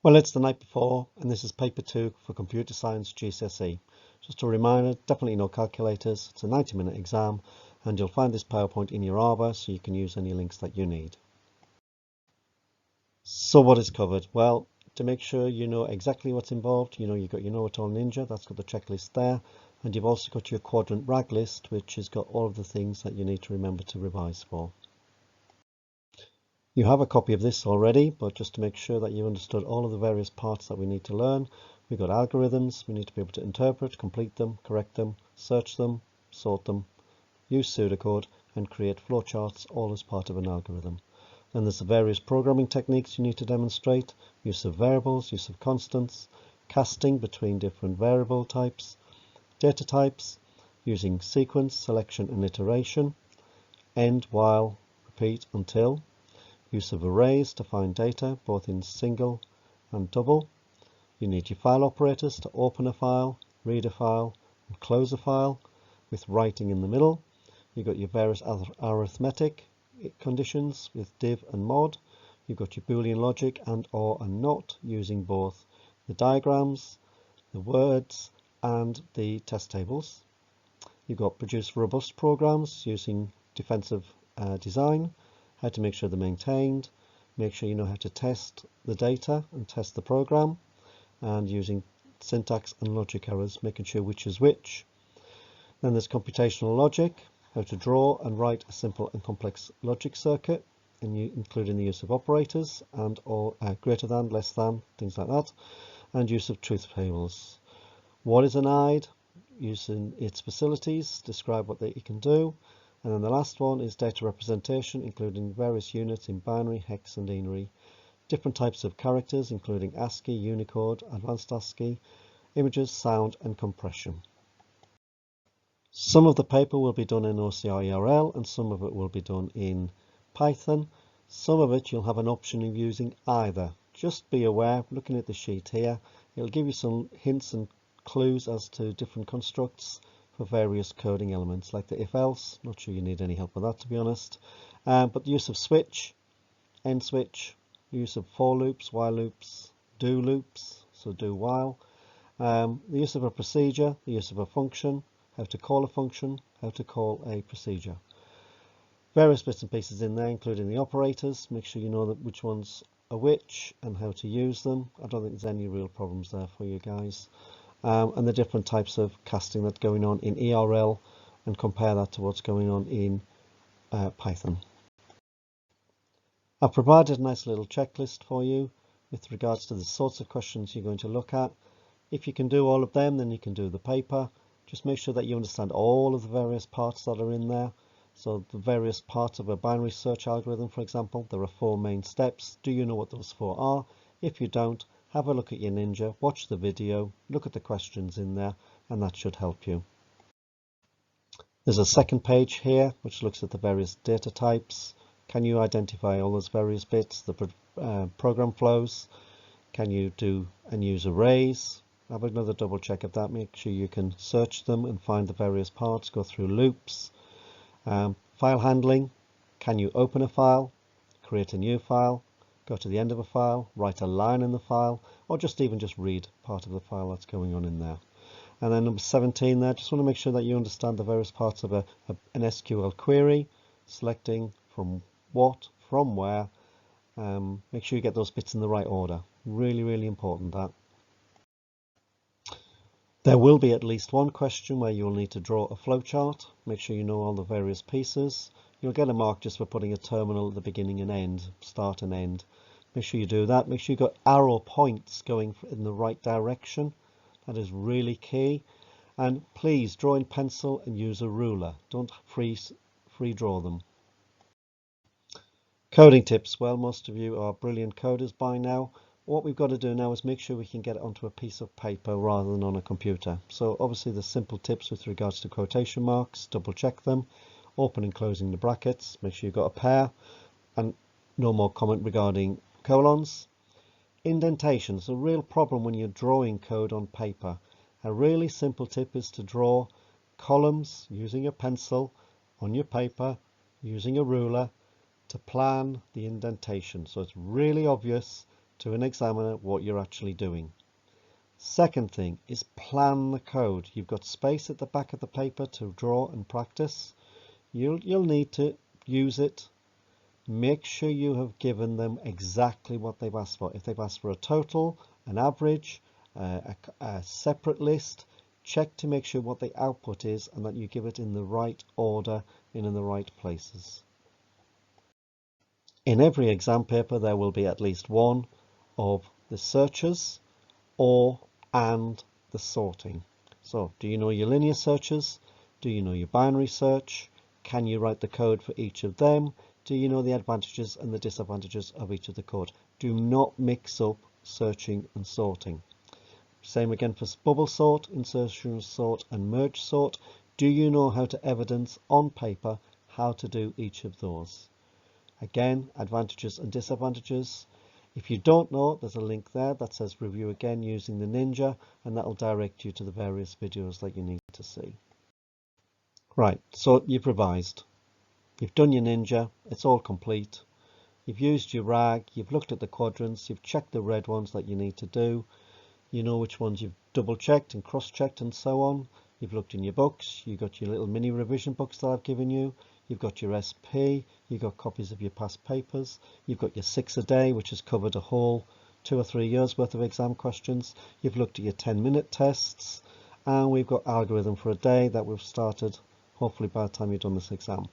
Well, it's the night before, and this is paper 2 for Computer Science GCSE. Just a reminder, definitely no calculators. It's a 90-minute exam, and you'll find this PowerPoint in your Arbor, so you can use any links that you need. So what is covered? Well, to make sure you know exactly what's involved, you've got your Know-It-All Ninja, that's got the checklist there, and you've also got your quadrant rag list, which has got all of the things that you need to remember to revise for. You have a copy of this already, but just to make sure that you understood all of the various parts that we need to learn, we've got algorithms. We need to be able to interpret, complete them, correct them, search them, sort them, use pseudocode, and create flowcharts, all as part of an algorithm. Then there's the various programming techniques you need to demonstrate, use of variables, use of constants, casting between different variable types, data types, using sequence, selection, and iteration, end, while, repeat, until, use of arrays to find data, both in single and double. You need your file operators to open a file, read a file, and close a file, with writing in the middle. You've got your various arithmetic conditions with div and mod. You've got your Boolean logic and or and not, using both the diagrams, the words, and the test tables. You've got produce robust programs using defensive design, how to make sure they're maintained, make sure you know how to test the data and test the program, and using syntax and logic errors, making sure which is which. Then there's computational logic, how to draw and write a simple and complex logic circuit, including the use of operators and or greater than, less than, things like that, and use of truth tables. What is an IDE? Using its facilities, describe what it can do. And then the last one is data representation, including various units in binary, hex, and denary, different types of characters, including ASCII, Unicode, Advanced ASCII, images, sound, and compression. Some of the paper will be done in OCR-ERL, and some of it will be done in Python. Some of it you'll have an option of using either. Just be aware, looking at the sheet here, it'll give you some hints and clues as to different constructs for various coding elements, like the if-else. Not sure you need any help with that, to be honest. But the use of switch, end switch, use of for loops, while loops, do loops, so do while, the use of a procedure, the use of a function, how to call a function, how to call a procedure. Various bits and pieces in there, including the operators. Make sure you know that which ones are which and how to use them. I don't think there's any real problems there for you guys. And the different types of casting that's going on in ERL, and compare that to what's going on in Python. I've provided a nice little checklist for you with regards to the sorts of questions you're going to look at. If you can do all of them, then you can do the paper. Just make sure that you understand all of the various parts that are in there. So the various parts of a binary search algorithm, for example, there are 4 main steps. Do you know what those 4 are? If you don't, have a look at your Ninja, watch the video, look at the questions in there, and that should help you. There's a second page here which looks at the various data types. Can you identify all those various bits, the program flows? Can you do and use arrays? Have another double check of that. Make sure you can search them and find the various parts, go through loops. File handling. Can you open a file, create a new file, go to the end of a file, write a line in the file, or just read part of the file that's going on in there. And then number 17 there, just want to make sure that you understand the various parts of an SQL query, selecting from what, from where. Make sure you get those bits in the right order. Really, really important that. There will be at least one question where you'll need to draw a flowchart. Make sure you know all the various pieces. You'll get a mark just for putting a terminal at the beginning and end, start and end. Make sure you do that. Make sure you've got arrow points going in the right direction. That is really key. And please draw in pencil and use a ruler. Don't free draw them. Coding tips. Well, most of you are brilliant coders by now. What we've got to do now is make sure we can get it onto a piece of paper rather than on a computer. So obviously the simple tips with regards to quotation marks, double check them, open and closing the brackets, make sure you've got a pair, and no more comment regarding colons. Indentations, a real problem when you're drawing code on paper. A really simple tip is to draw columns using a pencil on your paper, using a ruler, to plan the indentation. So it's really obvious to an examiner what you're actually doing. Second thing is plan the code. You've got space at the back of the paper to draw and practice. You'll need to use it. Make sure you have given them exactly what they've asked for. If they've asked for a total, an average, a separate list, check to make sure what the output is and that you give it in the right order and in the right places. In every exam paper there will be at least one of the searches and the sorting. So do you know your linear searches? Do you know your binary search? Can you write the code for each of them? Do you know the advantages and the disadvantages of each of the code? Do not mix up searching and sorting. Same again for bubble sort, insertion sort and merge sort. Do you know how to evidence on paper how to do each of those? Again, advantages and disadvantages. If you don't know, there's a link there that says review again using the Ninja, and that will direct you to the various videos that you need to see. Right, so you've revised. You've done your Ninja, it's all complete. You've used your RAG, you've looked at the quadrants, you've checked the red ones that you need to do. You know which ones you've double checked and cross checked and so on. You've looked in your books, you've got your little mini revision books that I've given you. You've got your SP, you've got copies of your past papers. You've got your 6 a day, which has covered a whole 2 or 3 years worth of exam questions. You've looked at your 10-minute tests, and we've got algorithm for a day that we've started, hopefully by the time you've done this exam.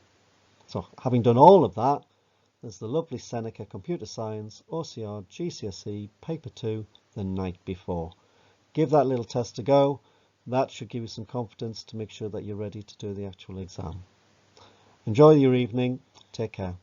So having done all of that, there's the lovely Seneca Computer Science OCR GCSE Paper 2 the night before. Give that little test a go. That should give you some confidence to make sure that you're ready to do the actual exam. Enjoy your evening. Take care.